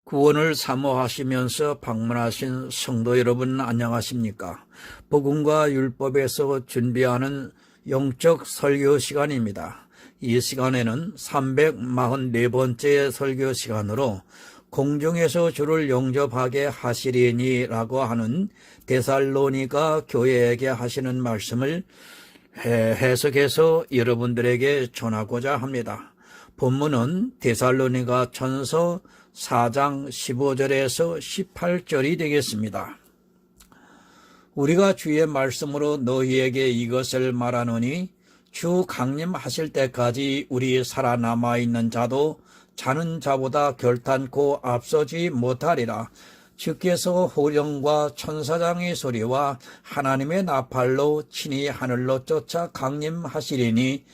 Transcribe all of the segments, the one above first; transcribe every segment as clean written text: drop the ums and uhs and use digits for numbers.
구원을 사모하시면서 방문하신 성도 여러분 안녕하십니까? 복음과 율법에서 준비하는 영적 설교 시간입니다. 이 시간에는 344번째 설교 시간으로 공중에서 주를 영접하게 하시리니 라고 하는 데살로니가 교회에게 하시는 말씀을 해석해서 여러분들에게 전하고자 합니다. 본문은 데살로니가 전서 4장 15절에서 18절이 되겠습니다. 우리가 주의 말씀으로 너희에게 이것을 말하노니 주 강림하실 때까지 우리 살아남아 있는 자도 자는 자보다 결탄코 앞서지 못하리라. 주께서 호령과 천사장의 소리와 하나님의 나팔로 친히 하늘로 쫓아 강림하시리니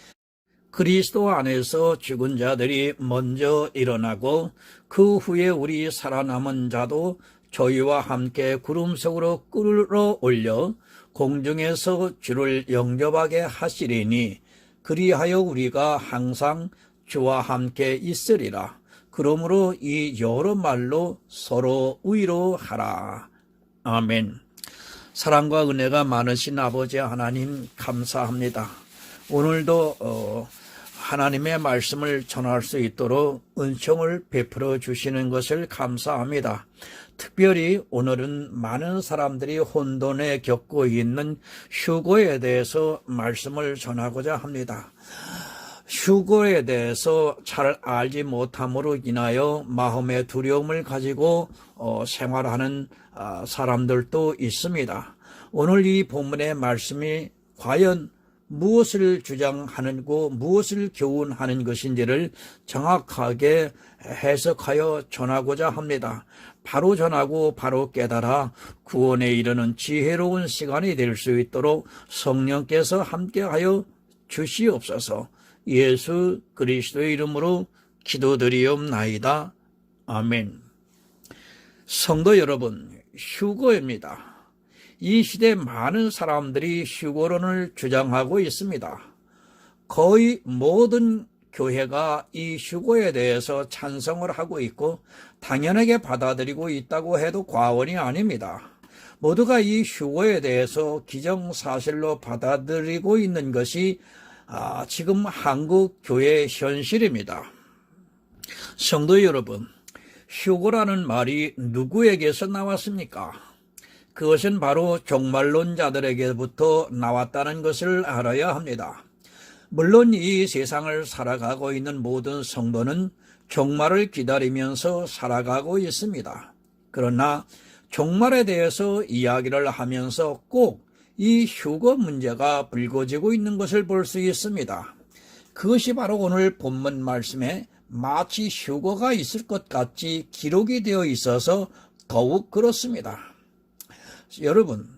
그리스도 안에서 죽은 자들이 먼저 일어나고 그 후에 우리 살아남은 자도 저희와 함께 구름 속으로 끌어올려 공중에서 주를 영접하게 하시리니 그리하여 우리가 항상 주와 함께 있으리라. 그러므로 이 여러 말로 서로 위로하라. 아멘. 사랑과 은혜가 많으신 아버지 하나님 감사합니다. 오늘도 하나님의 말씀을 전할 수 있도록 은총을 베풀어 주시는 것을 감사합니다. 특별히 오늘은 많은 사람들이 혼돈에 겪고 있는 휴거에 대해서 말씀을 전하고자 합니다. 휴거에 대해서 잘 알지 못함으로 인하여 마음의 두려움을 가지고 생활하는 사람들도 있습니다. 오늘 이 본문의 말씀이 과연 무엇을 주장하는고 무엇을 교훈하는 것인지를 정확하게 해석하여 전하고자 합니다. 바로 전하고 바로 깨달아 구원에 이르는 지혜로운 시간이 될 수 있도록 성령께서 함께하여 주시옵소서. 예수 그리스도의 이름으로 기도드리옵나이다. 아멘. 성도 여러분, 휴거입니다. 이 시대 많은 사람들이 휴거론을 주장하고 있습니다. 거의 모든 교회가 이 휴거에 대해서 찬성을 하고 있고 당연하게 받아들이고 있다고 해도 과언이 아닙니다. 모두가 이 휴거에 대해서 기정사실로 받아들이고 있는 것이 지금 한국 교회의 현실입니다. 성도 여러분, 휴거라는 말이 누구에게서 나왔습니까? 그것은 바로 종말론자들에게부터 나왔다는 것을 알아야 합니다. 물론 이 세상을 살아가고 있는 모든 성도는 종말을 기다리면서 살아가고 있습니다. 그러나 종말에 대해서 이야기를 하면서 꼭 이 휴거 문제가 불거지고 있는 것을 볼 수 있습니다. 그것이 바로 오늘 본문 말씀에 마치 휴거가 있을 것 같이 기록이 되어 있어서 더욱 그렇습니다. 여러분,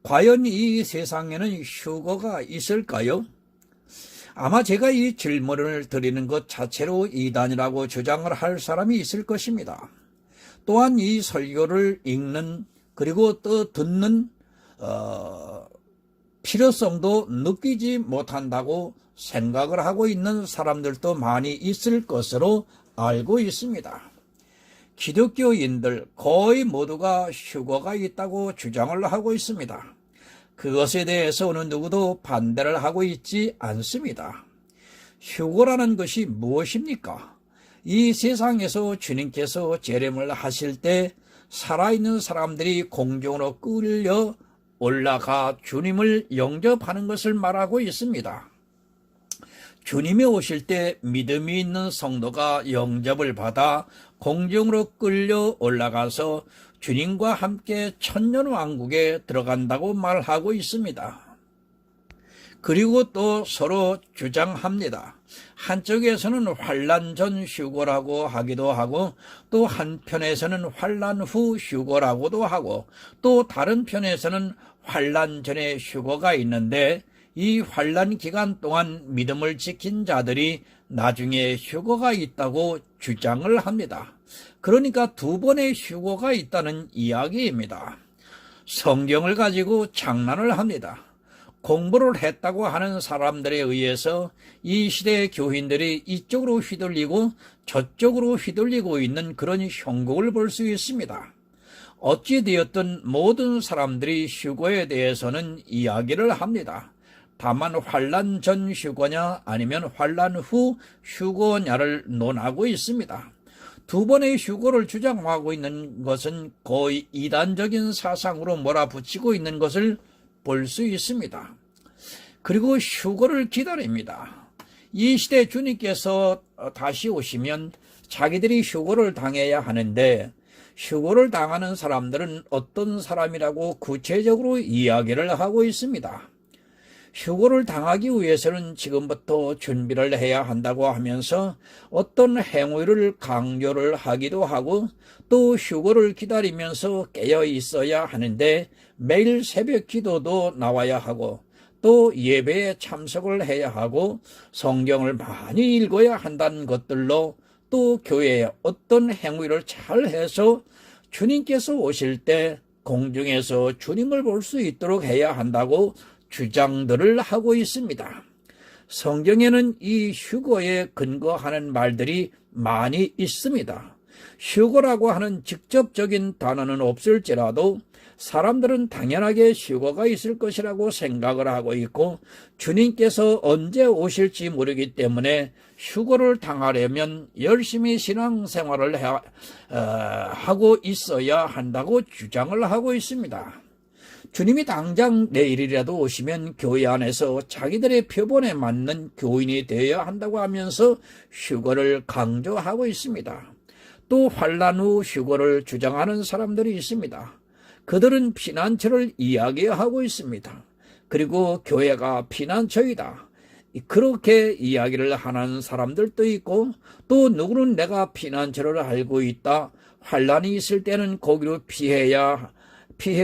과연 이 세상에는 휴거가 있을까요? 아마 제가 이 질문을 드리는 것 자체로 이단이라고 주장을 할 사람이 있을 것입니다. 또한 이 설교를 읽는 그리고 또 듣는 필요성도 느끼지 못한다고 생각을 하고 있는 사람들도 많이 있을 것으로 알고 있습니다. 기독교인들 거의 모두가 휴거가 있다고 주장을 하고 있습니다. 그것에 대해서 어느 누구도 반대를 하고 있지 않습니다. 휴거라는 것이 무엇입니까? 이 세상에서 주님께서 재림을 하실 때 살아있는 사람들이 공중으로 끌려 올라가 주님을 영접하는 것을 말하고 있습니다. 주님이 오실 때 믿음이 있는 성도가 영접을 받아 공중으로 끌려 올라가서 주님과 함께 천년왕국에 들어간다고 말하고 있습니다. 그리고 또 서로 주장합니다. 한쪽에서는 환난 전 휴거라고 하기도 하고 또 한편에서는 환난 후 휴거라고도 하고 또 다른 편에서는 환난 전에 휴거가 있는데 이 환난 기간 동안 믿음을 지킨 자들이 나중에 휴거가 있다고 주장을 합니다. 그러니까 두 번의 휴거가 있다는 이야기입니다. 성경을 가지고 장난을 합니다. 공부를 했다고 하는 사람들에 의해서 이 시대의 교인들이 이쪽으로 휘둘리고 저쪽으로 휘둘리고 있는 그런 형국을 볼 수 있습니다. 어찌되었든 모든 사람들이 휴거에 대해서는 이야기를 합니다. 다만 환란 전 휴거냐 아니면 환란 후 휴거냐를 논하고 있습니다. 두 번의 휴거를 주장하고 있는 것은 거의 이단적인 사상으로 몰아붙이고 있는 것을 볼 수 있습니다. 그리고 휴거를 기다립니다. 이 시대 주님께서 다시 오시면 자기들이 휴거를 당해야 하는데 휴거를 당하는 사람들은 어떤 사람이라고 구체적으로 이야기를 하고 있습니다. 휴거를 당하기 위해서는 지금부터 준비를 해야 한다고 하면서 어떤 행위를 강조를 하기도 하고 또 휴거를 기다리면서 깨어 있어야 하는데 매일 새벽 기도도 나와야 하고 또 예배에 참석을 해야 하고 성경을 많이 읽어야 한다는 것들로 또 교회에 어떤 행위를 잘 해서 주님께서 오실 때 공중에서 주님을 볼 수 있도록 해야 한다고 주장들을 하고 있습니다. 성경에는 이 휴거에 근거하는 말들이 많이 있습니다. 휴거라고 하는 직접적인 단어는 없을지라도 사람들은 당연하게 휴거가 있을 것이라고 생각을 하고 있고 주님께서 언제 오실지 모르기 때문에 휴거를 당하려면 열심히 신앙생활을 하고 있어야 한다고 주장을 하고 있습니다. 주님이 당장 내일이라도 오시면 교회 안에서 자기들의 표본에 맞는 교인이 되어야 한다고 하면서 휴거를 강조하고 있습니다. 또 환란 후 휴거를 주장하는 사람들이 있습니다. 그들은 피난처를 이야기하고 있습니다. 그리고 교회가 피난처이다. 그렇게 이야기를 하는 사람들도 있고 또 누구는 내가 피난처를 알고 있다. 환란이 있을 때는 거기로 피해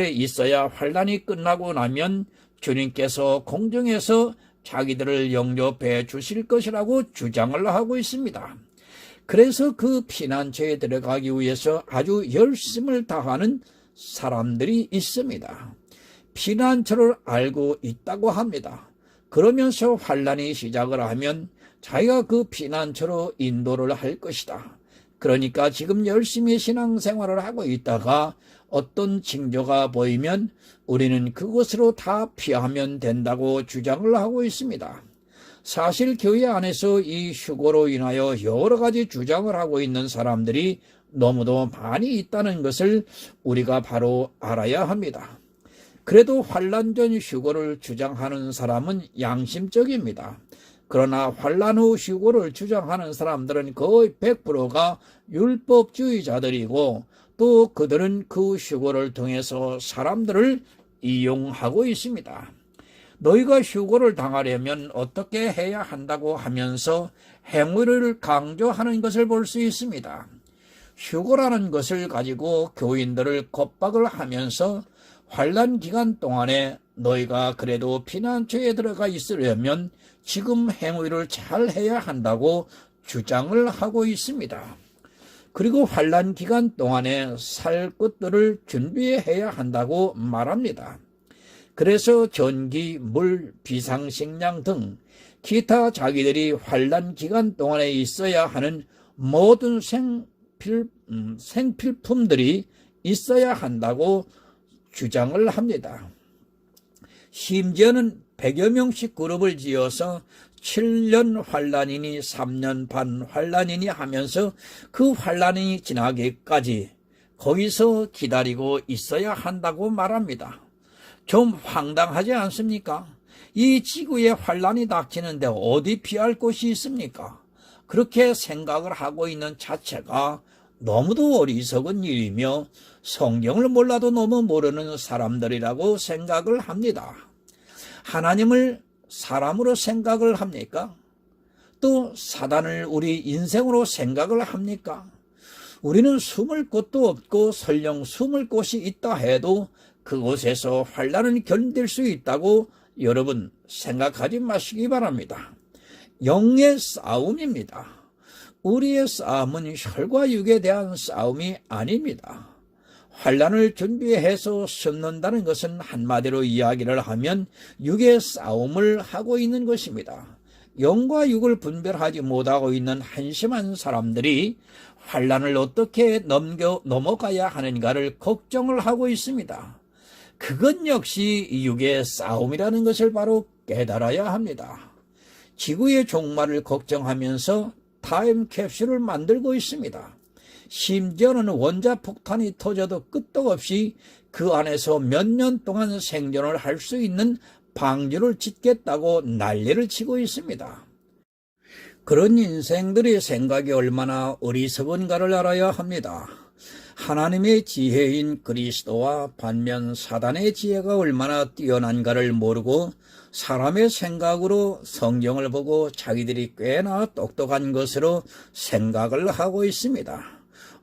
있어야 환란이 끝나고 나면 주님께서 공중에서 자기들을 영접해 주실 것이라고 주장을 하고 있습니다. 그래서 그 피난처에 들어가기 위해서 아주 열심을 다하는 사람들이 있습니다. 피난처를 알고 있다고 합니다. 그러면서 환란이 시작을 하면 자기가 그 피난처로 인도를 할 것이다. 그러니까 지금 열심히 신앙생활을 하고 있다가 어떤 징조가 보이면 우리는 그곳으로 다 피하면 된다고 주장을 하고 있습니다. 사실 교회 안에서 이 휴거로 인하여 여러 가지 주장을 하고 있는 사람들이 너무도 많이 있다는 것을 우리가 바로 알아야 합니다. 그래도 환란 전 휴거를 주장하는 사람은 양심적입니다. 그러나 환란 후 휴거를 주장하는 사람들은 거의 100%가 율법주의자들이고 또 그들은 그 휴거를 통해서 사람들을 이용하고 있습니다. 너희가 휴거를 당하려면 어떻게 해야 한다고 하면서 행위를 강조하는 것을 볼 수 있습니다. 휴거라는 것을 가지고 교인들을 겁박을 하면서 환란 기간 동안에 너희가 그래도 피난처에 들어가 있으려면 지금 행위를 잘 해야 한다고 주장을 하고 있습니다. 그리고 환란 기간 동안에 살 것들을 준비해야 한다고 말합니다. 그래서 전기, 물, 비상식량 등 기타 자기들이 환란 기간 동안에 있어야 하는 모든 생필품들이 있어야 한다고 주장을 합니다. 심지어는 100여 명씩 그룹을 지어서 7년 환란이니 3년 반 환란이니 하면서 그 환란이 지나기까지 거기서 기다리고 있어야 한다고 말합니다. 좀 황당하지 않습니까? 이 지구에 환란이 닥치는데 어디 피할 곳이 있습니까? 그렇게 생각을 하고 있는 자체가 너무도 어리석은 일이며 성경을 몰라도 너무 모르는 사람들이라고 생각을 합니다. 하나님을 사람으로 생각을 합니까? 또 사단을 우리 인생으로 생각을 합니까? 우리는 숨을 곳도 없고 설령 숨을 곳이 있다 해도 그곳에서 환란을 견딜 수 있다고 여러분 생각하지 마시기 바랍니다. 영의 싸움입니다. 우리의 싸움은 혈과 육에 대한 싸움이 아닙니다. 환난을 준비해서 숨는다는 것은 한마디로 이야기를 하면 육의 싸움을 하고 있는 것입니다. 영과 육을 분별하지 못하고 있는 한심한 사람들이 환난을 어떻게 넘어가야 하는가를 걱정을 하고 있습니다. 그것 역시 육의 싸움이라는 것을 바로 깨달아야 합니다. 지구의 종말을 걱정하면서 타임캡슐을 만들고 있습니다. 심지어는 원자폭탄이 터져도 끄떡 없이 그 안에서 몇 년 동안 생존을 할 수 있는 방주를 짓겠다고 난리를 치고 있습니다. 그런 인생들의 생각이 얼마나 어리석은가를 알아야 합니다. 하나님의 지혜인 그리스도와 반면 사단의 지혜가 얼마나 뛰어난가를 모르고 사람의 생각으로 성경을 보고 자기들이 꽤나 똑똑한 것으로 생각을 하고 있습니다.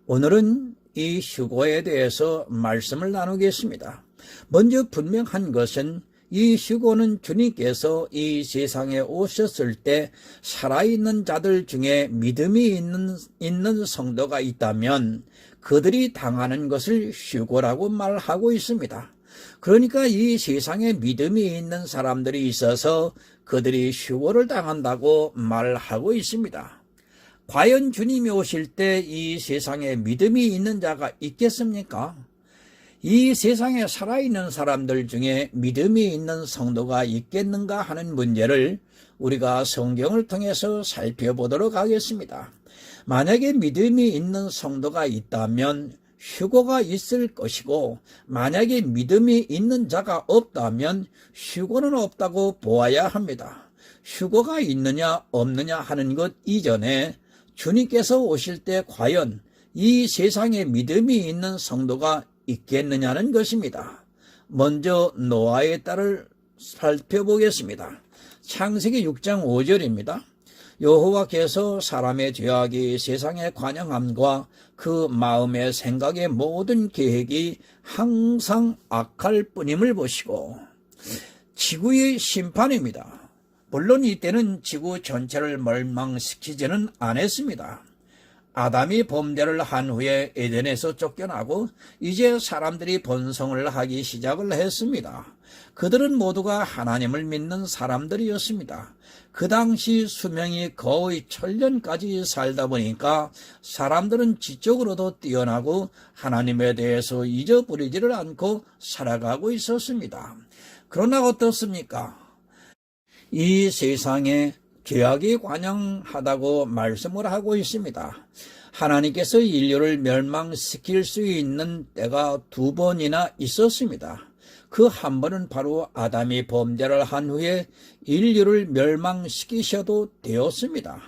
오늘은 이 휴거에 대해서 말씀을 나누겠습니다. 먼저 분명한 것은 이 휴거는 주님께서 이 세상에 오셨을 때 살아있는 자들 중에 믿음이 있는 성도가 있다면 그들이 당하는 것을 휴거라고 말하고 있습니다. 그러니까 이 세상에 믿음이 있는 사람들이 있어서 그들이 휴거를 당한다고 말하고 있습니다. 과연 주님이 오실 때 이 세상에 믿음이 있는 자가 있겠습니까? 이 세상에 살아있는 사람들 중에 믿음이 있는 성도가 있겠는가 하는 문제를 우리가 성경을 통해서 살펴보도록 하겠습니다. 만약에 믿음이 있는 성도가 있다면 휴거가 있을 것이고, 만약에 믿음이 있는 자가 없다면 휴거는 없다고 보아야 합니다. 휴거가 있느냐 없느냐 하는 것 이전에 주님께서 오실 때 과연 이 세상에 믿음이 있는 성도가 있겠느냐는 것입니다. 먼저 노아의 딸을 살펴보겠습니다. 창세기 6장 5절입니다. 여호와께서 사람의 죄악이 세상에 관영함과 그 마음의 생각의 모든 계획이 항상 악할 뿐임을 보시고, 지구의 심판입니다. 물론 이때는 지구 전체를 멸망시키지는 않았습니다. 아담이 범죄를 한 후에 에덴에서 쫓겨나고 이제 사람들이 번성을 하기 시작을 했습니다. 그들은 모두가 하나님을 믿는 사람들이었습니다. 그 당시 수명이 거의 1000년까지 살다 보니까 사람들은 지적으로도 뛰어나고 하나님에 대해서 잊어버리지를 않고 살아가고 있었습니다. 그러나 어떻습니까? 이 세상에 죄악이 관영하다고 말씀을 하고 있습니다. 하나님께서 인류를 멸망시킬 수 있는 때가 2번이나 있었습니다. 그 한 번은 바로 아담이 범죄를 한 후에 인류를 멸망시키셔도 되었습니다.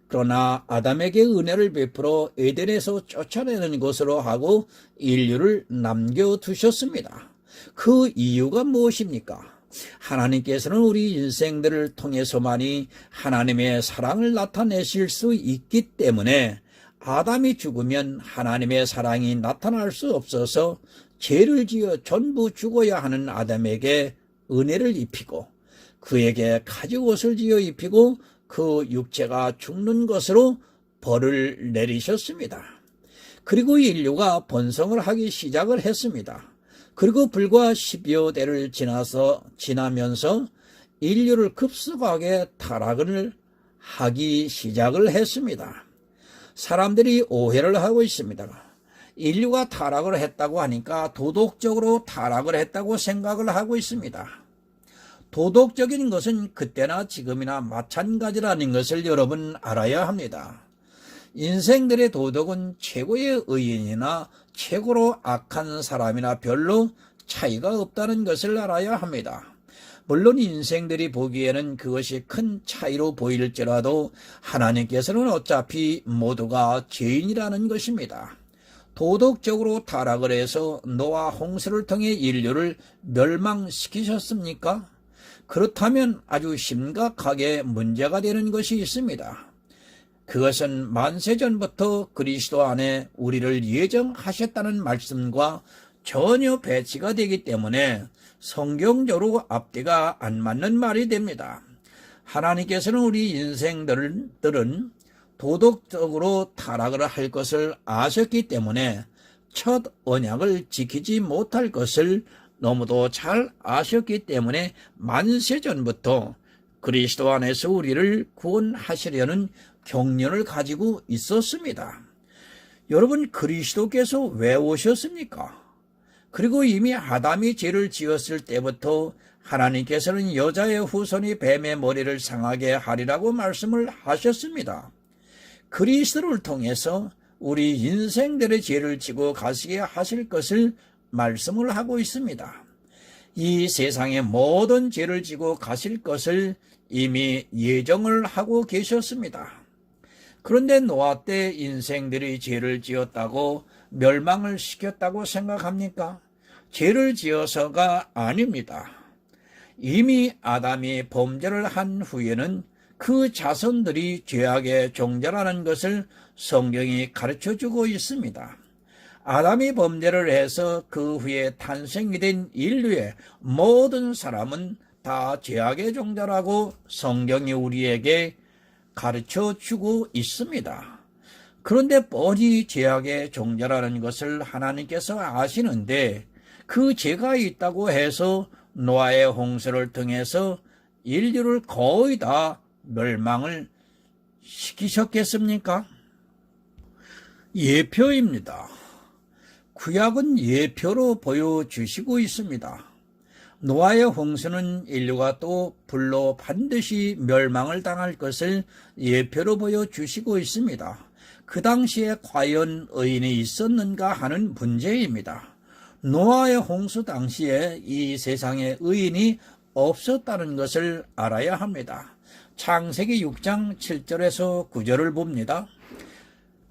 그러나 아담에게 은혜를 베풀어 에덴에서 쫓아내는 것으로 하고 인류를 남겨두셨습니다. 그 이유가 무엇입니까? 하나님께서는 우리 인생들을 통해서만이 하나님의 사랑을 나타내실 수 있기 때문에 아담이 죽으면 하나님의 사랑이 나타날 수 없어서 죄를 지어 전부 죽어야 하는 아담에게 은혜를 입히고 그에게 가죽옷을 지어 입히고 그 육체가 죽는 것으로 벌을 내리셨습니다. 그리고 인류가 번성을 하기 시작을 했습니다. 그리고 불과 10여 대를 지나면서 인류를 급속하게 타락을 하기 시작을 했습니다. 사람들이 오해를 하고 있습니다. 인류가 타락을 했다고 하니까 도덕적으로 타락을 했다고 생각을 하고 있습니다. 도덕적인 것은 그때나 지금이나 마찬가지라는 것을 여러분 알아야 합니다. 인생들의 도덕은 최고의 의인이나 최고로 악한 사람이나 별로 차이가 없다는 것을 알아야 합니다. 물론 인생들이 보기에는 그것이 큰 차이로 보일지라도 하나님께서는 어차피 모두가 죄인이라는 것입니다. 도덕적으로 타락을 해서 노아 홍수를 통해 인류를 멸망시키셨습니까? 그렇다면 아주 심각하게 문제가 되는 것이 있습니다. 그것은 만세전부터 그리스도 안에 우리를 예정하셨다는 말씀과 전혀 배치가 되기 때문에 성경적으로 앞뒤가 안 맞는 말이 됩니다. 하나님께서는 우리 인생들은 도덕적으로 타락을 할 것을 아셨기 때문에 첫 언약을 지키지 못할 것을 너무도 잘 아셨기 때문에 만세전부터 그리스도 안에서 우리를 구원하시려는 경륜을 가지고 있었습니다. 여러분, 그리스도께서 왜 오셨습니까? 그리고 이미 아담이 죄를 지었을 때부터 하나님께서는 여자의 후손이 뱀의 머리를 상하게 하리라고 말씀을 하셨습니다. 그리스도를 통해서 우리 인생들의 죄를 지고 가시게 하실 것을 말씀을 하고 있습니다. 이 세상의 모든 죄를 지고 가실 것을 이미 예정을 하고 계셨습니다. 그런데 노아 때 인생들이 죄를 지었다고 멸망을 시켰다고 생각합니까? 죄를 지어서가 아닙니다. 이미 아담이 범죄를 한 후에는 그 자손들이 죄악의 종자라는 것을 성경이 가르쳐주고 있습니다. 아담이 범죄를 해서 그 후에 탄생이 된 인류의 모든 사람은 다 죄악의 종자라고 성경이 우리에게 가르쳐주고 있습니다. 그런데 뻔히 죄악의 종자라는 것을 하나님께서 아시는데 그 죄가 있다고 해서 노아의 홍수를 통해서 인류를 거의 다 멸망을 시키셨겠습니까? 예표입니다. 구약은 예표로 보여주시고 있습니다. 노아의 홍수는 인류가 또 불로 반드시 멸망을 당할 것을 예표로 보여주시고 있습니다. 그 당시에 과연 의인이 있었는가 하는 문제입니다. 노아의 홍수 당시에 이 세상에 의인이 없었다는 것을 알아야 합니다. 창세기 6장 7절에서 9절을 봅니다.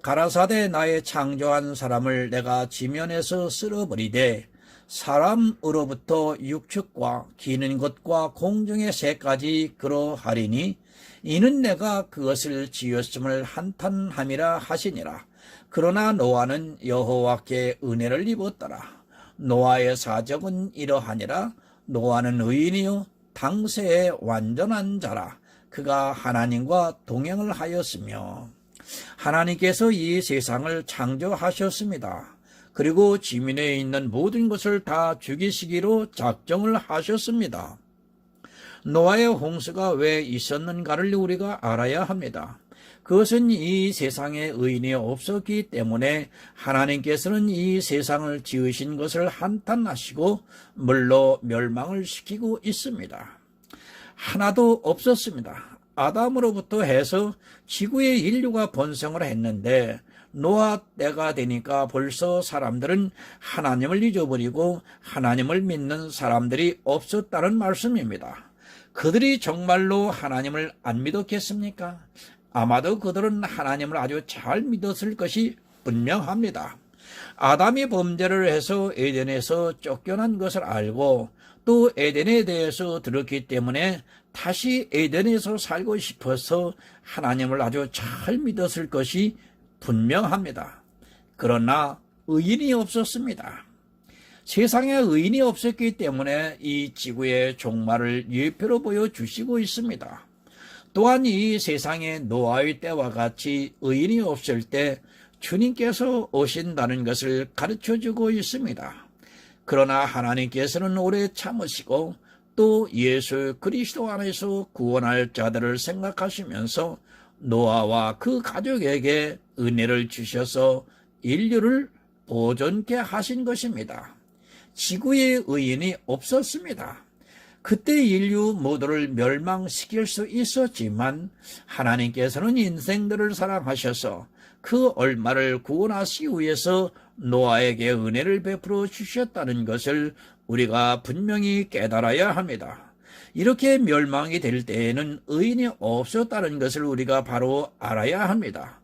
가라사대 나의 창조한 사람을 내가 지면에서 쓸어버리되 사람으로부터 육축과 기는 것과 공중의 새까지 그러하리니 이는 내가 그것을 지었음을 한탄함이라 하시니라. 그러나 노아는 여호와께 은혜를 입었더라. 노아의 사적은 이러하니라. 노아는 의인이요 당세의 완전한 자라. 그가 하나님과 동행을 하였으며 하나님께서 이 세상을 창조하셨습니다. 그리고 지면에 있는 모든 것을 다 죽이시기로 작정을 하셨습니다. 노아의 홍수가 왜 있었는가를 우리가 알아야 합니다. 그것은 이 세상에 의인이 없었기 때문에 하나님께서는 이 세상을 지으신 것을 한탄하시고 물로 멸망을 시키고 있습니다. 하나도 없었습니다. 아담으로부터 해서 지구의 인류가 번성을 했는데 노아 때가 되니까 벌써 사람들은 하나님을 잊어버리고 하나님을 믿는 사람들이 없었다는 말씀입니다. 그들이 정말로 하나님을 안 믿었겠습니까? 아마도 그들은 하나님을 아주 잘 믿었을 것이 분명합니다. 아담이 범죄를 해서 에덴에서 쫓겨난 것을 알고 또 에덴에 대해서 들었기 때문에 다시 에덴에서 살고 싶어서 하나님을 아주 잘 믿었을 것이 분명합니다. 그러나 의인이 없었습니다. 세상에 의인이 없었기 때문에 이 지구의 종말을 예표로 보여주시고 있습니다. 또한 이 세상에 노아의 때와 같이 의인이 없을 때 주님께서 오신다는 것을 가르쳐주고 있습니다. 그러나 하나님께서는 오래 참으시고 또 예수 그리스도 안에서 구원할 자들을 생각하시면서 노아와 그 가족에게 은혜를 주셔서 인류를 보존케 하신 것입니다. 지구에 의인이 없었습니다. 그때 인류 모두를 멸망시킬 수 있었지만 하나님께서는 인생들을 사랑하셔서 그 얼마를 구원하시기 위해서 노아에게 은혜를 베풀어 주셨다는 것을 우리가 분명히 깨달아야 합니다. 이렇게 멸망이 될 때에는 의인이 없었다는 것을 우리가 바로 알아야 합니다.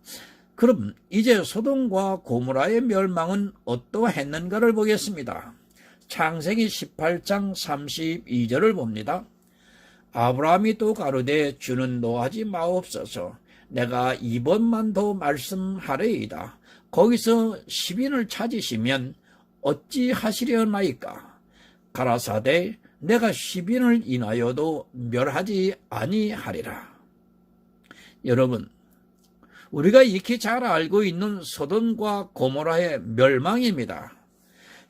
그럼 이제 소돔과 고모라의 멸망은 어떠했는가를 보겠습니다. 창세기 18장 32절을 봅니다. 아브라함이 또 가로되 주는 노하지 마옵소서. 내가 이번만 더 말씀하려이다. 거기서 10인을 찾으시면 어찌 하시려나이까? 가라사대 내가 10인을 인하여도 멸하지 아니하리라. 여러분, 우리가 익히 잘 알고 있는 소돔과 고모라의 멸망입니다.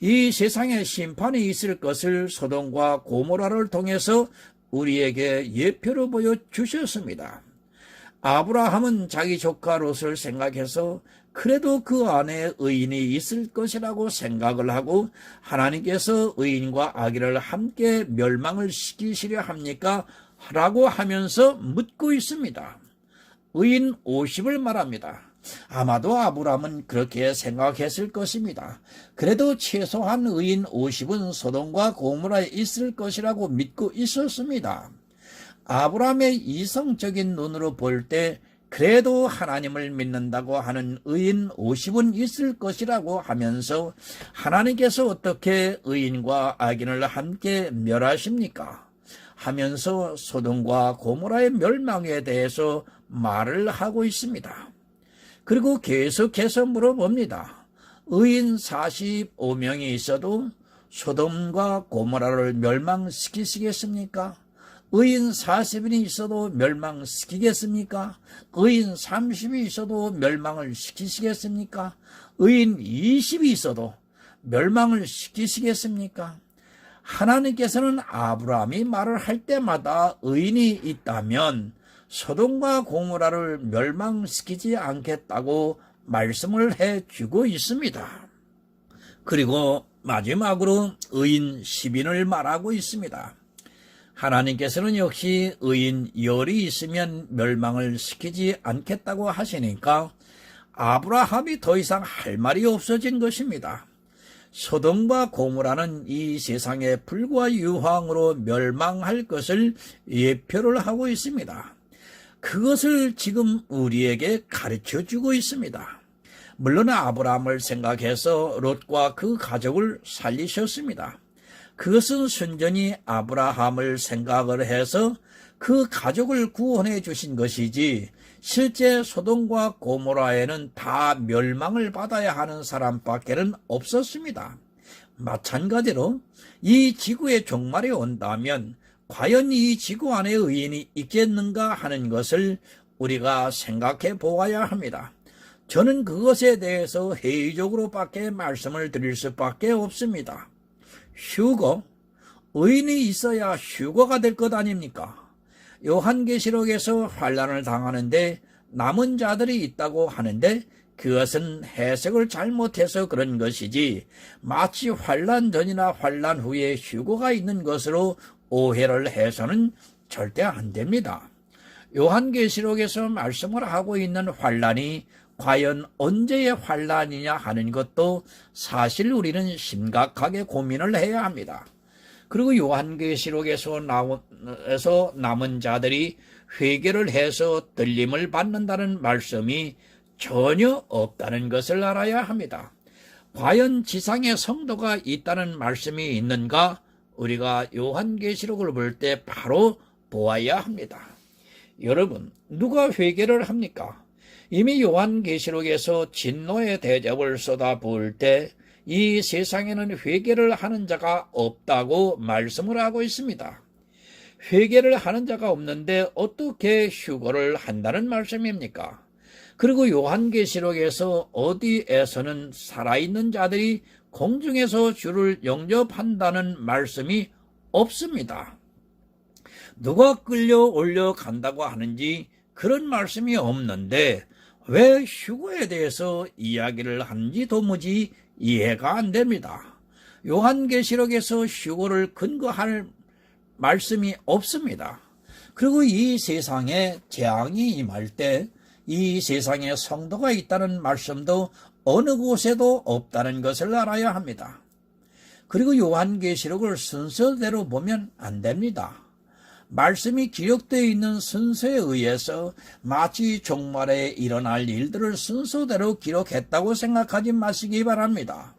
이 세상에 심판이 있을 것을 소돔과 고모라를 통해서 우리에게 예표로 보여주셨습니다. 아브라함은 자기 조카 롯을 생각해서 그래도 그 안에 의인이 있을 것이라고 생각을 하고 하나님께서 의인과 악인을 함께 멸망을 시키시려 합니까? 라고 하면서 묻고 있습니다. 의인 50을 말합니다. 아마도 아브라함은 그렇게 생각했을 것입니다. 그래도 최소한 의인 50은 소돔과 고모라에 있을 것이라고 믿고 있었습니다. 아브라함의 이성적인 눈으로 볼 때 그래도 하나님을 믿는다고 하는 의인 50은 있을 것이라고 하면서 하나님께서 어떻게 의인과 악인을 함께 멸하십니까? 하면서 소돔과 고모라의 멸망에 대해서 말을 하고 있습니다. 그리고 계속해서 물어봅니다. 의인 45명이 있어도 소돔과 고모라를 멸망시키시겠습니까? 의인 40인이 있어도 멸망시키겠습니까? 의인 30이 있어도 멸망을 시키시겠습니까? 의인 20이 있어도 멸망을 시키시겠습니까? 하나님께서는 아브라함이 말을 할 때마다 의인이 있다면 소돔과 고모라를 멸망시키지 않겠다고 말씀을 해주고 있습니다. 그리고 마지막으로 의인 10인을 말하고 있습니다. 하나님께서는 역시 의인 10이 있으면 멸망을 시키지 않겠다고 하시니까 아브라함이 더 이상 할 말이 없어진 것입니다. 소돔과 고모라는 이 세상의 불과 유황으로 멸망할 것을 예표를 하고 있습니다. 그것을 지금 우리에게 가르쳐주고 있습니다. 물론 아브라함을 생각해서 롯과 그 가족을 살리셨습니다. 그것은 순전히 아브라함을 생각을 해서 그 가족을 구원해 주신 것이지 실제 소돔과 고모라에는 다 멸망을 받아야 하는 사람밖에는 없었습니다. 마찬가지로 이 지구의 종말이 온다면 과연 이 지구 안에 의인이 있겠는가 하는 것을 우리가 생각해 보아야 합니다. 저는 그것에 대해서 회의적으로밖에 말씀을 드릴 수밖에 없습니다. 휴거, 의인이 있어야 휴거가 될 것 아닙니까? 요한계시록에서 환난을 당하는데 남은 자들이 있다고 하는데 그것은 해석을 잘못해서 그런 것이지 마치 환난 전이나 환난 후에 휴거가 있는 것으로 오해를 해서는 절대 안 됩니다. 요한계시록에서 말씀을 하고 있는 환난이 과연 언제의 환난이냐 하는 것도 사실 우리는 심각하게 고민을 해야 합니다. 그리고 요한계시록에서 남은 자들이 회개를 해서 들림을 받는다는 말씀이 전혀 없다는 것을 알아야 합니다. 과연 지상에 성도가 있다는 말씀이 있는가? 우리가 요한계시록을 볼 때 바로 보아야 합니다. 여러분, 누가 회개를 합니까? 이미 요한계시록에서 진노의 대접을 쏟아부을 때 이 세상에는 회개를 하는 자가 없다고 말씀을 하고 있습니다. 회개를 하는 자가 없는데 어떻게 휴거를 한다는 말씀입니까? 그리고 요한계시록에서 어디에서는 살아있는 자들이 공중에서 주를 영접한다는 말씀이 없습니다. 누가 끌려올려 간다고 하는지 그런 말씀이 없는데 왜 휴거에 대해서 이야기를 하는지 도무지 이해가 안 됩니다. 요한계시록에서 휴거를 근거할 말씀이 없습니다. 그리고 이 세상에 재앙이 임할 때 이 세상에 성도가 있다는 말씀도 어느 곳에도 없다는 것을 알아야 합니다. 그리고 요한계시록을 순서대로 보면 안 됩니다. 말씀이 기록되어 있는 순서에 의해서 마치 종말에 일어날 일들을 순서대로 기록했다고 생각하지 마시기 바랍니다.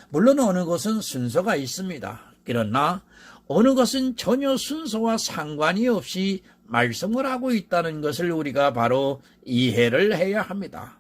물론 어느 것은 순서가 있습니다. 그러나 어느 것은 전혀 순서와 상관이 없이 말씀을 하고 있다는 것을 우리가 바로 이해를 해야 합니다.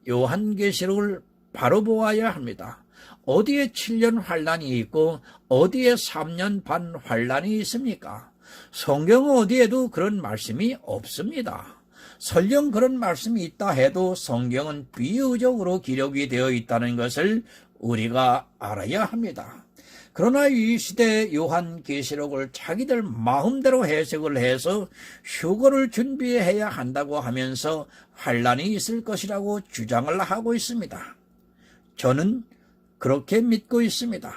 요한계시록을 바로 보아야 합니다. 어디에 7년 환란이 있고 어디에 3년 반 환란이 있습니까? 성경 어디에도 그런 말씀이 없습니다. 설령 그런 말씀이 있다 해도 성경은 비유적으로 기록이 되어 있다는 것을 우리가 알아야 합니다. 그러나 이 시대 요한계시록을 자기들 마음대로 해석을 해서 휴거를 준비해야 한다고 하면서 환란이 있을 것이라고 주장을 하고 있습니다. 저는 그렇게 믿고 있습니다.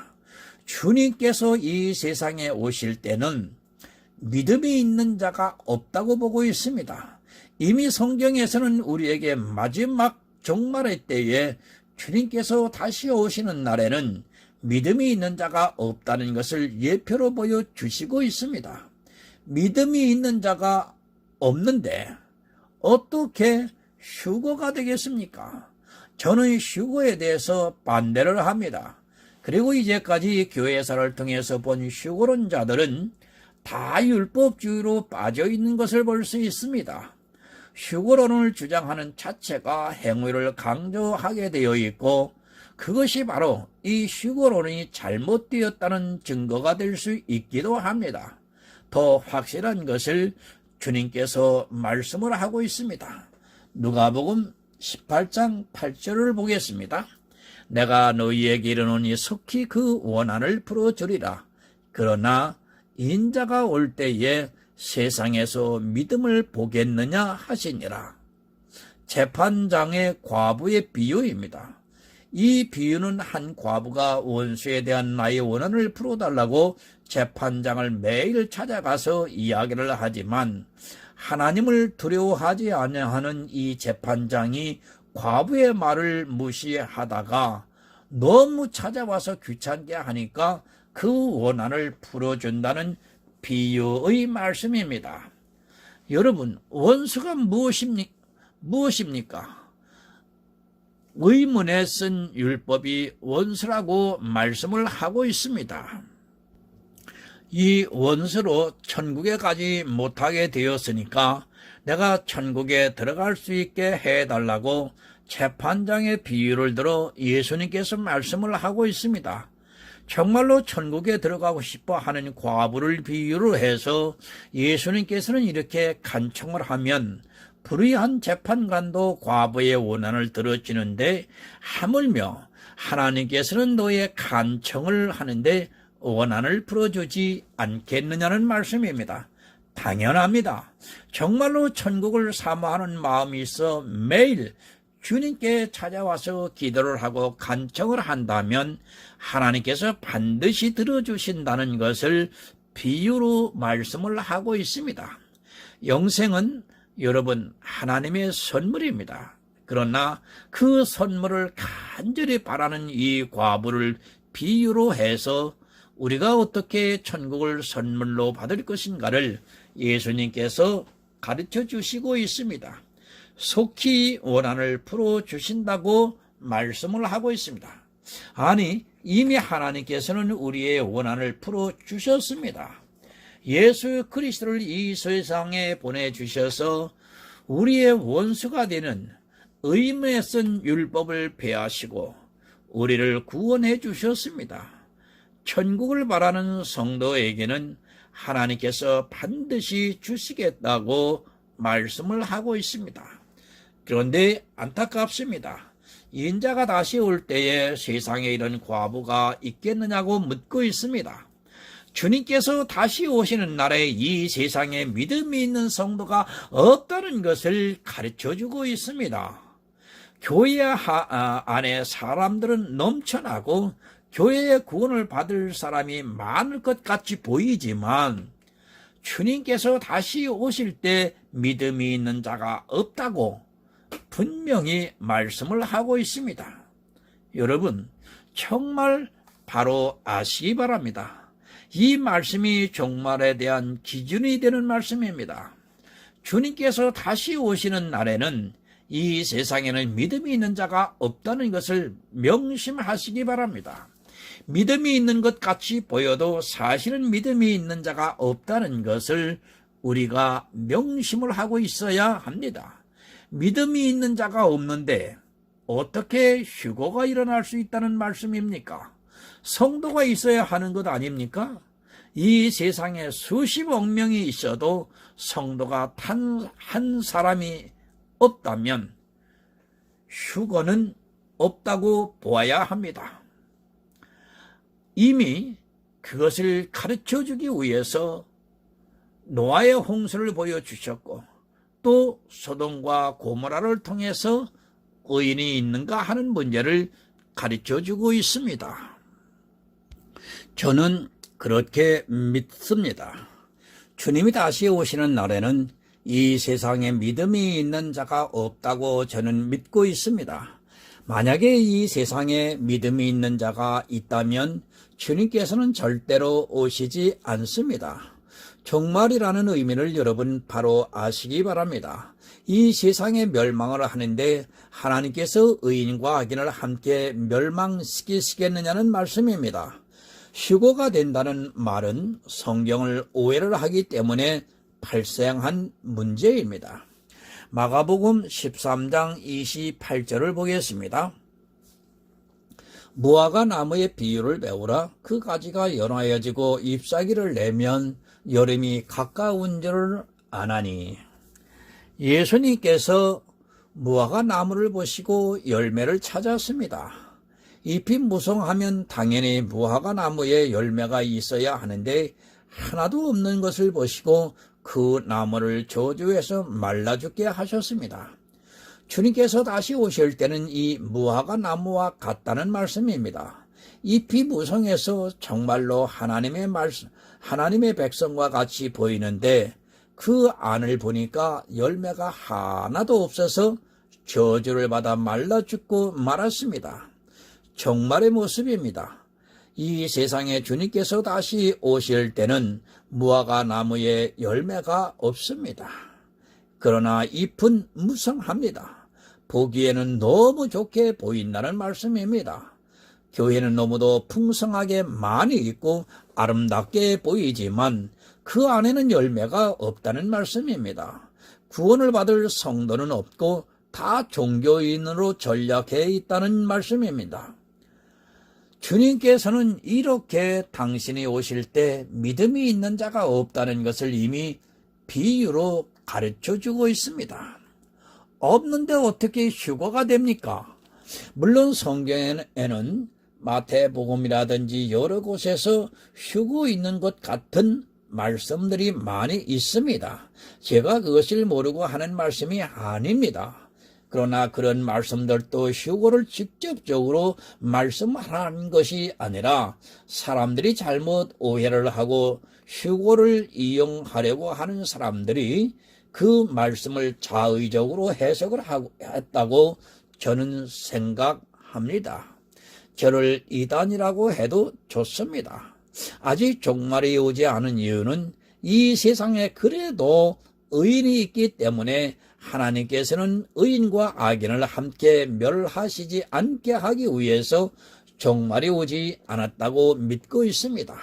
주님께서 이 세상에 오실 때는 믿음이 있는 자가 없다고 보고 있습니다. 이미 성경에서는 우리에게 마지막 종말의 때에 주님께서 다시 오시는 날에는 믿음이 있는 자가 없다는 것을 예표로 보여주시고 있습니다. 믿음이 있는 자가 없는데 어떻게 휴거가 되겠습니까? 저는 휴거에 대해서 반대를 합니다. 그리고 이제까지 교회사를 통해서 본 휴거론자들은 다 율법주의로 빠져있는 것을 볼 수 있습니다. 휴거론을 주장하는 자체가 행위를 강조하게 되어 있고 그것이 바로 이 휴거론이 잘못되었다는 증거가 될 수 있기도 합니다. 더 확실한 것을 주님께서 말씀을 하고 있습니다. 누가복음 18장 8절을 보겠습니다. 내가 너희에게 이르노니 속히 그 원한을 풀어주리라. 그러나 인자가 올 때에 세상에서 믿음을 보겠느냐 하시니라. 재판장의 과부의 비유입니다. 이 비유는 한 과부가 원수에 대한 나의 원한을 풀어달라고 재판장을 매일 찾아가서 이야기를 하지만 하나님을 두려워하지 아니하는 이 재판장이 과부의 말을 무시하다가 너무 찾아와서 귀찮게 하니까 그 원한을 풀어준다는 비유의 말씀입니다. 여러분, 원수가 무엇입니까? 의문에 쓴 율법이 원수라고 말씀을 하고 있습니다. 이 원수로 천국에 가지 못하게 되었으니까 내가 천국에 들어갈 수 있게 해달라고 재판장의 비유를 들어 예수님께서 말씀을 하고 있습니다. 정말로 천국에 들어가고 싶어 하는 과부를 비유로 해서 예수님께서는 이렇게 간청을 하면 불의한 재판관도 과부의 원한을 들어주는데 하물며 하나님께서는 너의 간청을 하는데 원한을 풀어주지 않겠느냐는 말씀입니다. 당연합니다. 정말로 천국을 사모하는 마음이 있어 매일 주님께 찾아와서 기도를 하고 간청을 한다면 하나님께서 반드시 들어주신다는 것을 비유로 말씀을 하고 있습니다. 영생은 여러분 하나님의 선물입니다. 그러나 그 선물을 간절히 바라는 이 과부를 비유로 해서 우리가 어떻게 천국을 선물로 받을 것인가를 예수님께서 가르쳐 주시고 있습니다. 속히 원한을 풀어주신다고 말씀을 하고 있습니다. 아니, 이미 하나님께서는 우리의 원한을 풀어주셨습니다. 예수 그리스도를 이 세상에 보내주셔서 우리의 원수가 되는 의무에 쓴 율법을 폐하시고 우리를 구원해 주셨습니다. 천국을 바라는 성도에게는 하나님께서 반드시 주시겠다고 말씀을 하고 있습니다. 그런데 안타깝습니다. 인자가 다시 올 때에 세상에 이런 과부가 있겠느냐고 묻고 있습니다. 주님께서 다시 오시는 날에 이 세상에 믿음이 있는 성도가 없다는 것을 가르쳐주고 있습니다. 교회 안에 사람들은 넘쳐나고 교회의 구원을 받을 사람이 많을 것 같이 보이지만 주님께서 다시 오실 때 믿음이 있는 자가 없다고 분명히 말씀을 하고 있습니다. 여러분, 정말 바로 아시기 바랍니다. 이 말씀이 종말에 대한 기준이 되는 말씀입니다. 주님께서 다시 오시는 날에는 이 세상에는 믿음이 있는 자가 없다는 것을 명심하시기 바랍니다. 믿음이 있는 것 같이 보여도 사실은 믿음이 있는 자가 없다는 것을 우리가 명심을 하고 있어야 합니다. 믿음이 있는 자가 없는데 어떻게 휴거가 일어날 수 있다는 말씀입니까? 성도가 있어야 하는 것 아닙니까? 이 세상에 수십억 명이 있어도 성도가 단 한 사람이 없다면 휴거는 없다고 보아야 합니다. 이미 그것을 가르쳐주기 위해서 노아의 홍수를 보여주셨고 또 소돔과 고모라를 통해서 의인이 있는가 하는 문제를 가르쳐주고 있습니다. 저는 그렇게 믿습니다. 주님이 다시 오시는 날에는 이 세상에 믿음이 있는 자가 없다고 저는 믿고 있습니다. 만약에 이 세상에 믿음이 있는 자가 있다면 주님께서는 절대로 오시지 않습니다. 종말이라는 의미를 여러분 바로 아시기 바랍니다. 이 세상에 멸망을 하는데 하나님께서 의인과 악인을 함께 멸망시키시겠느냐는 말씀입니다. 휴거가 된다는 말은 성경을 오해를 하기 때문에 발생한 문제입니다. 마가복음 13장 28절을 보겠습니다. 무화과 나무의 비유를 배우라. 그 가지가 연하여지고 잎사귀를 내면 여름이 가까운 줄을 아나니. 예수님께서 무화과 나무를 보시고 열매를 찾았습니다. 잎이 무성하면 당연히 무화과 나무에 열매가 있어야 하는데 하나도 없는 것을 보시고 그 나무를 저주해서 말라 죽게 하셨습니다. 주님께서 다시 오실 때는 이 무화과 나무와 같다는 말씀입니다. 잎이 무성해서 정말로 하나님의 백성과 같이 보이는데 그 안을 보니까 열매가 하나도 없어서 저주를 받아 말라 죽고 말았습니다. 정말의 모습입니다. 이 세상에 주님께서 다시 오실 때는 무화과 나무에 열매가 없습니다. 그러나 잎은 무성합니다. 보기에는 너무 좋게 보인다는 말씀입니다. 교회는 너무도 풍성하게 많이 있고 아름답게 보이지만 그 안에는 열매가 없다는 말씀입니다. 구원을 받을 성도는 없고 다 종교인으로 전락해 있다는 말씀입니다. 주님께서는 이렇게 당신이 오실 때 믿음이 있는 자가 없다는 것을 이미 비유로 가르쳐주고 있습니다. 없는데 어떻게 휴거가 됩니까? 물론 성경에는 마태복음이라든지 여러 곳에서 휴거 있는 것 같은 말씀들이 많이 있습니다. 제가 그것을 모르고 하는 말씀이 아닙니다. 그러나 그런 말씀들도 휴거를 직접적으로 말씀하는 것이 아니라 사람들이 잘못 오해를 하고 휴거를 이용하려고 하는 사람들이 그 말씀을 자의적으로 해석을 했다고 저는 생각합니다. 저를 이단이라고 해도 좋습니다. 아직 종말이 오지 않은 이유는 이 세상에 그래도 의인이 있기 때문에 하나님께서는 의인과 악인을 함께 멸하시지 않게 하기 위해서 종말이 오지 않았다고 믿고 있습니다.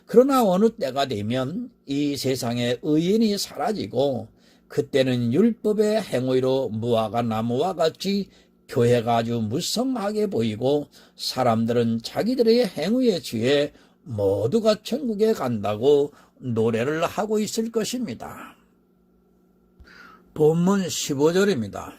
그러나 어느 때가 되면 이 세상에 의인이 사라지고 그때는 율법의 행위로 무화과 나무와 같이 교회가 아주 무성하게 보이고 사람들은 자기들의 행위에 취해 모두가 천국에 간다고 노래를 하고 있을 것입니다. 본문 15절입니다.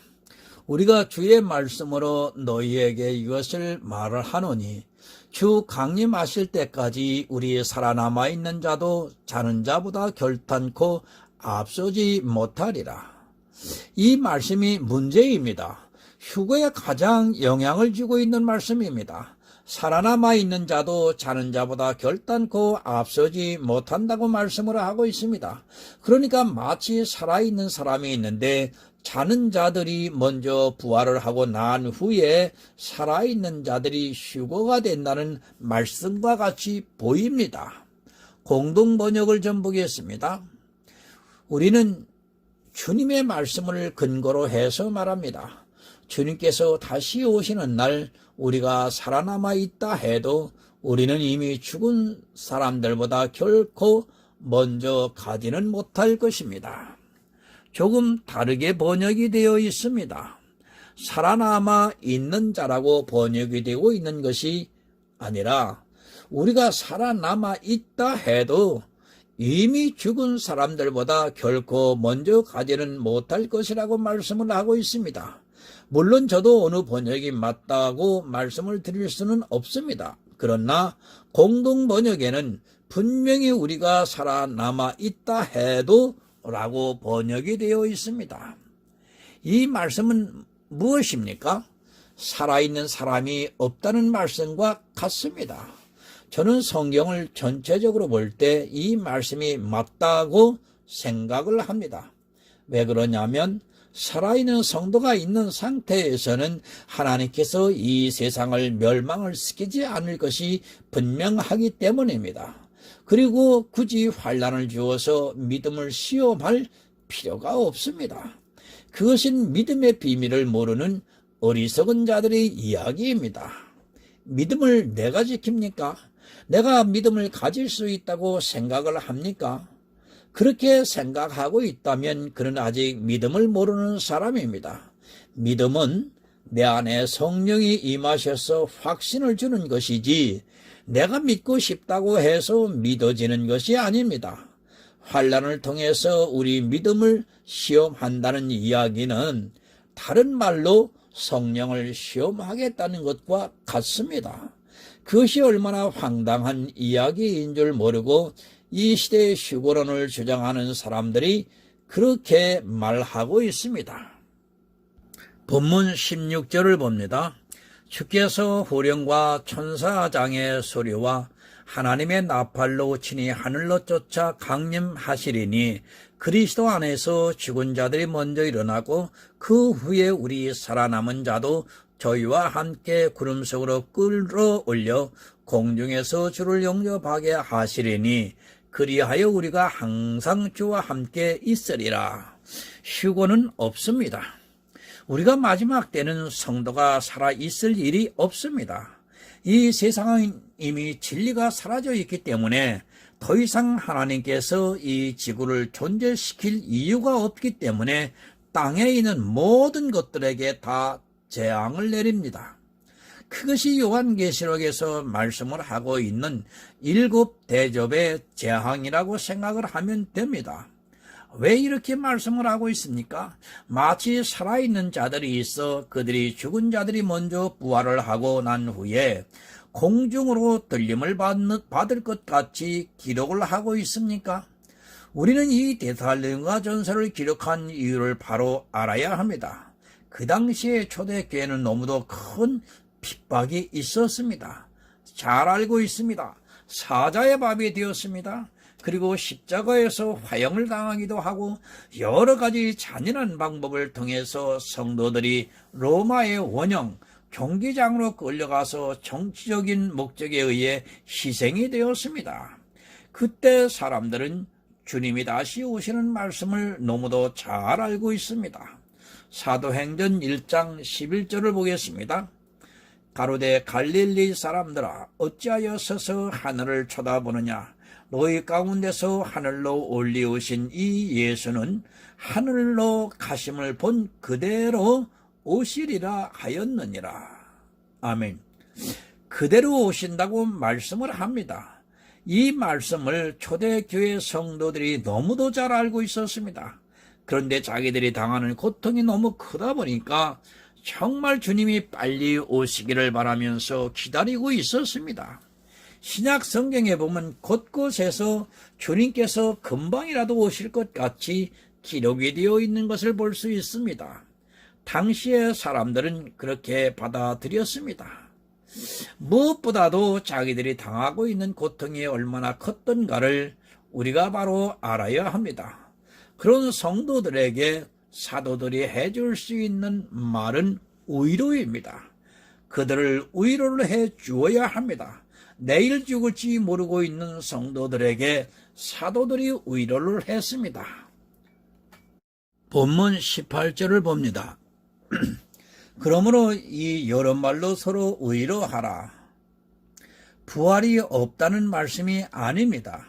우리가 주의 말씀으로 너희에게 이것을 말을 하노니 주 강림하실 때까지 우리 살아남아 있는 자도 자는 자보다 결탄코 앞서지 못하리라. 이 말씀이 문제입니다. 휴거에 가장 영향을 주고 있는 말씀입니다. 살아남아 있는 자도 자는 자보다 결단코 앞서지 못한다고 말씀을 하고 있습니다. 그러니까 마치 살아있는 사람이 있는데 자는 자들이 먼저 부활을 하고 난 후에 살아있는 자들이 휴거가 된다는 말씀과 같이 보입니다. 공동 번역을 좀 보겠습니다. 우리는 주님의 말씀을 근거로 해서 말합니다. 주님께서 다시 오시는 날 우리가 살아남아 있다 해도 우리는 이미 죽은 사람들보다 결코 먼저 가지는 못할 것입니다. 조금 다르게 번역이 되어 있습니다. 살아남아 있는 자라고 번역이 되고 있는 것이 아니라 우리가 살아남아 있다 해도 이미 죽은 사람들보다 결코 먼저 가지는 못할 것이라고 말씀을 하고 있습니다. 물론 저도 어느 번역이 맞다고 말씀을 드릴 수는 없습니다. 그러나 공동 번역에는 분명히 우리가 살아남아 있다 해도 라고 번역이 되어 있습니다. 이 말씀은 무엇입니까? 살아있는 사람이 없다는 말씀과 같습니다. 저는 성경을 전체적으로 볼 때 이 말씀이 맞다고 생각을 합니다. 왜 그러냐면 살아있는 성도가 있는 상태에서는 하나님께서 이 세상을 멸망을 시키지 않을 것이 분명하기 때문입니다. 그리고 굳이 환난을 주어서 믿음을 시험할 필요가 없습니다. 그것은 믿음의 비밀을 모르는 어리석은 자들의 이야기입니다. 믿음을 내가 지킵니까? 내가 믿음을 가질 수 있다고 생각을 합니까? 그렇게 생각하고 있다면 그는 아직 믿음을 모르는 사람입니다. 믿음은 내 안에 성령이 임하셔서 확신을 주는 것이지 내가 믿고 싶다고 해서 믿어지는 것이 아닙니다. 환난을 통해서 우리 믿음을 시험한다는 이야기는 다른 말로 성령을 시험하겠다는 것과 같습니다. 그것이 얼마나 황당한 이야기인 줄 모르고 이 시대의 휴거론을 주장하는 사람들이 그렇게 말하고 있습니다. 본문 16절을 봅니다. 주께서 호령과 천사장의 소리와 하나님의 나팔로 친히 하늘로 쫓아 강림하시리니 그리스도 안에서 죽은 자들이 먼저 일어나고 그 후에 우리 살아남은 자도 저희와 함께 구름 속으로 끌어올려 공중에서 주를 영접하게 하시리니 그리하여 우리가 항상 주와 함께 있으리라. 휴거는 없습니다. 우리가 마지막 때는 성도가 살아있을 일이 없습니다. 이 세상은 이미 진리가 사라져 있기 때문에 더 이상 하나님께서 이 지구를 존재시킬 이유가 없기 때문에 땅에 있는 모든 것들에게 다 재앙을 내립니다. 그것이 요한계시록에서 말씀을 하고 있는 7 대접의 재앙이라고 생각을 하면 됩니다. 왜 이렇게 말씀을 하고 있습니까? 마치 살아있는 자들이 있어 그들이 죽은 자들이 먼저 부활을 하고 난 후에 공중으로 들림을 받을 것 같이 기록을 하고 있습니까? 우리는 이 데살로니가 전서를 기록한 이유를 바로 알아야 합니다. 그 당시에 초대교회는 너무도 큰 핍박이 있었습니다. 잘 알고 있습니다. 사자의 밥이 되었습니다. 그리고 십자가에서 화형을 당하기도 하고 여러 가지 잔인한 방법을 통해서 성도들이 로마의 원형 경기장으로 끌려가서 정치적인 목적에 의해 희생이 되었습니다. 그때 사람들은 주님이 다시 오시는 말씀을 너무도 잘 알고 있습니다. 사도행전 1장 11절을 보겠습니다. 가로되 갈릴리 사람들아 어찌하여 서서 하늘을 쳐다보느냐. 너희 가운데서 하늘로 올리우신 이 예수는 하늘로 가심을 본 그대로 오시리라 하였느니라. 아멘. 그대로 오신다고 말씀을 합니다. 이 말씀을 초대교회 성도들이 너무도 잘 알고 있었습니다. 그런데 자기들이 당하는 고통이 너무 크다 보니까 정말 주님이 빨리 오시기를 바라면서 기다리고 있었습니다. 신약 성경에 보면 곳곳에서 주님께서 금방이라도 오실 것 같이 기록이 되어 있는 것을 볼 수 있습니다. 당시의 사람들은 그렇게 받아들였습니다. 무엇보다도 자기들이 당하고 있는 고통이 얼마나 컸던가를 우리가 바로 알아야 합니다. 그런 성도들에게 사도들이 해줄 수 있는 말은 위로입니다. 그들을 위로를 해 주어야 합니다. 내일 죽을지 모르고 있는 성도들에게 사도들이 위로를 했습니다. 본문 18절을 봅니다. 그러므로 이 여러 말로 서로 위로하라. 부활이 없다는 말씀이 아닙니다.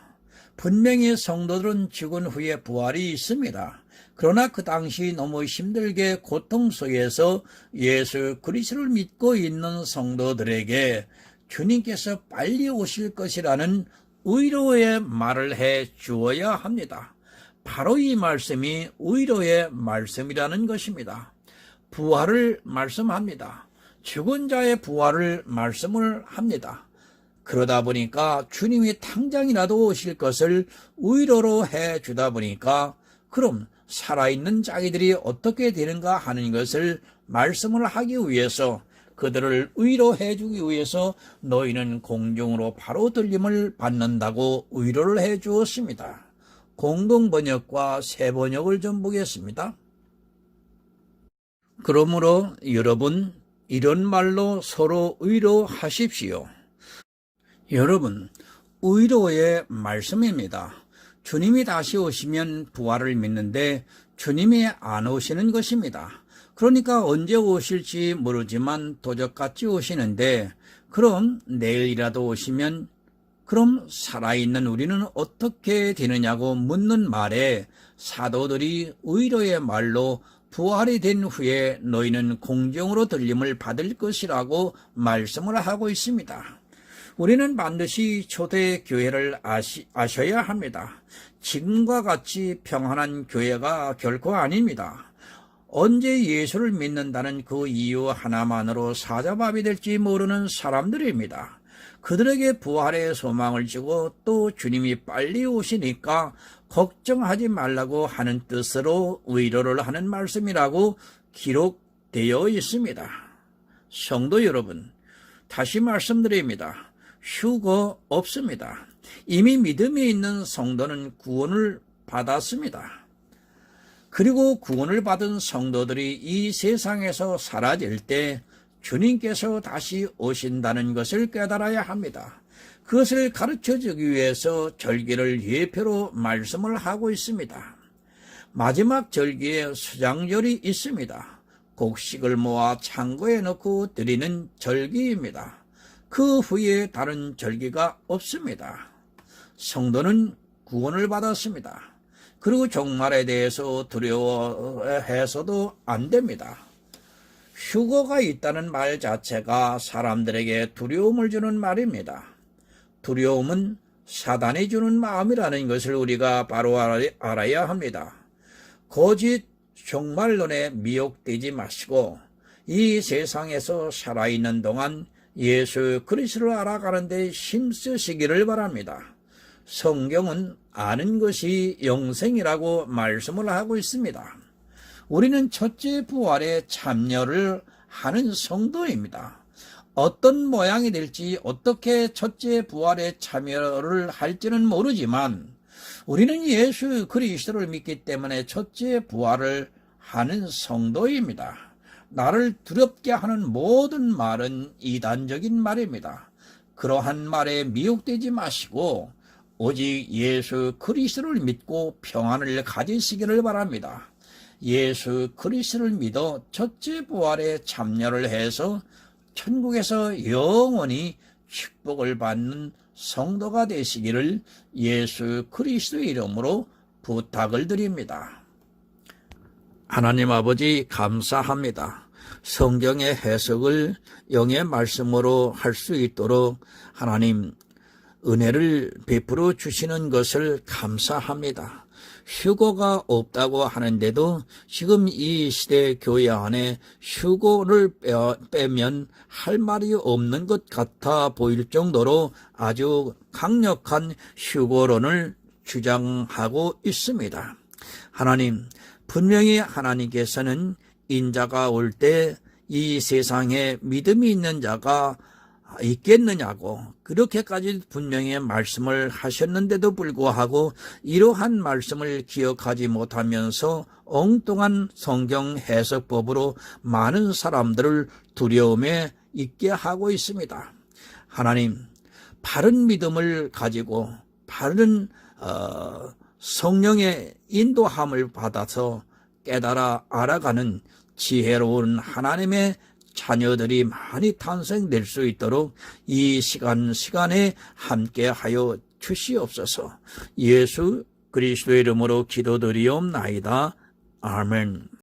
분명히 성도들은 죽은 후에 부활이 있습니다. 그러나 그 당시 너무 힘들게 고통 속에서 예수 그리스도를 믿고 있는 성도들에게 주님께서 빨리 오실 것이라는 위로의 말을 해 주어야 합니다. 바로 이 말씀이 위로의 말씀이라는 것입니다. 부활을 말씀합니다. 죽은 자의 부활을 말씀을 합니다. 그러다 보니까 주님이 당장이라도 오실 것을 위로로 해 주다 보니까 그럼 살아있는 자기들이 어떻게 되는가 하는 것을 말씀을 하기 위해서 그들을 위로해 주기 위해서 너희는 공중으로 바로 들림을 받는다고 위로를 해 주었습니다. 공동번역과 새번역을 좀 보겠습니다. 그러므로 여러분 이런 말로 서로 위로하십시오. 여러분 위로의 말씀입니다. 주님이 다시 오시면 부활을 믿는데 주님이 안 오시는 것입니다. 그러니까 언제 오실지 모르지만 도적같이 오시는데 그럼 내일이라도 오시면 그럼 살아있는 우리는 어떻게 되느냐고 묻는 말에 사도들이 위로의 말로 부활이 된 후에 너희는 공중으로 들림을 받을 것이라고 말씀을 하고 있습니다. 우리는 반드시 초대교회를 아셔야 합니다. 지금과 같이 평안한 교회가 결코 아닙니다. 언제 예수를 믿는다는 그 이유 하나만으로 사자밥이 될지 모르는 사람들입니다. 그들에게 부활의 소망을 주고 또 주님이 빨리 오시니까 걱정하지 말라고 하는 뜻으로 위로를 하는 말씀이라고 기록되어 있습니다. 성도 여러분, 다시 말씀드립니다. 휴거 없습니다. 이미 믿음이 있는 성도는 구원을 받았습니다. 그리고 구원을 받은 성도들이 이 세상에서 사라질 때 주님께서 다시 오신다는 것을 깨달아야 합니다. 그것을 가르쳐주기 위해서 절기를 예표로 말씀을 하고 있습니다. 마지막 절기에 수장절이 있습니다. 곡식을 모아 창고에 넣고 드리는 절기입니다. 그 후에 다른 절기가 없습니다. 성도는 구원을 받았습니다. 그리고 종말에 대해서 두려워해서도 안 됩니다. 휴거가 있다는 말 자체가 사람들에게 두려움을 주는 말입니다. 두려움은 사단이 주는 마음이라는 것을 우리가 바로 알아야 합니다. 거짓 종말론에 미혹되지 마시고 이 세상에서 살아있는 동안 예수 그리스도를 알아가는 데 힘쓰시기를 바랍니다. 성경은 아는 것이 영생이라고 말씀을 하고 있습니다. 우리는 첫째 부활에 참여를 하는 성도입니다. 어떤 모양이 될지 어떻게 첫째 부활에 참여를 할지는 모르지만 우리는 예수 그리스도를 믿기 때문에 첫째 부활을 하는 성도입니다. 나를 두렵게 하는 모든 말은 이단적인 말입니다. 그러한 말에 미혹되지 마시고 오직 예수 그리스도를 믿고 평안을 가지시기를 바랍니다. 예수 그리스도를 믿어 첫째 부활에 참여를 해서 천국에서 영원히 축복을 받는 성도가 되시기를 예수 그리스도의 이름으로 부탁을 드립니다. 하나님 아버지 감사합니다. 성경의 해석을 영의 말씀으로 할 수 있도록 하나님 은혜를 베풀어 주시는 것을 감사합니다. 휴거가 없다고 하는데도 지금 이 시대 교회 안에 휴거를 빼면 할 말이 없는 것 같아 보일 정도로 아주 강력한 휴거론을 주장하고 있습니다. 하나님, 분명히 하나님께서는 인자가 올 때 이 세상에 믿음이 있는 자가 있겠느냐고 그렇게까지 분명히 말씀을 하셨는데도 불구하고 이러한 말씀을 기억하지 못하면서 엉뚱한 성경 해석법으로 많은 사람들을 두려움에 있게 하고 있습니다. 하나님, 바른 믿음을 가지고 바른 성령의 인도함을 받아서 깨달아 알아가는 지혜로운 하나님의 자녀들이 많이 탄생될 수 있도록 이 시간에 함께하여 주시옵소서. 예수 그리스도의 이름으로 기도드리옵나이다. 아멘.